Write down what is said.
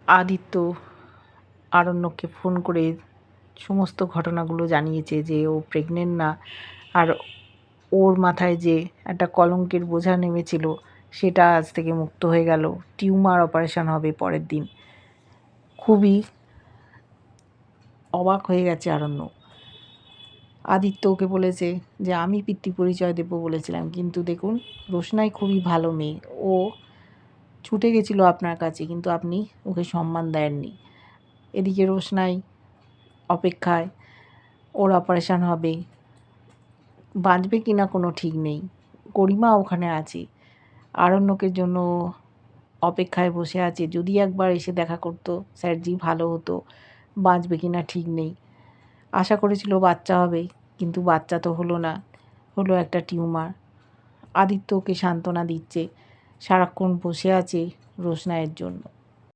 Aditya আরণ্যককে phone করে সমস্ত ঘটনাগুলো জানিয়েছে যে ও প্রেগনেন্ট না, আর ওর মাথায় যে একটা কলঙ্কের বোঝা নেমেছিল সেটা আজ থেকে মুক্ত হয়ে গেল। টিউমার অপারেশন হবে পরের দিন। খুবই অবাক হয়ে গেছে আরণ্য। আদিত্য ওকে বলেছে যে আমি পিতৃ পরিচয় দেবো বলেছিলাম, কিন্তু দেখুন রোশনাই খুবই ভালো মেয়ে, ও ছুটে গেছিলো আপনার কাছে, কিন্তু আপনি ওকে সম্মান দেননি। এদিকে রোশনাই অপেক্ষায়, ওর অপারেশন হবে, বাঁচবে কি না কোনো ঠিক নেই। গরিমা ওখানে আছে, আরণ্যকের জন্য অপেক্ষায় বসে আছে, যদি একবার এসে দেখা করতো স্যারজি ভালো হতো, বাঁচবে কি না ঠিক নেই। আশা করেছিল বাচ্চা হবে, কিন্তু বাচ্চা তো হলো না, হলো একটা টিউমার। আদিত্য ওকে সান্ত্বনা দিচ্ছে, সারাক্ষণ বসে আছে রোশনাইয়ের জন্য।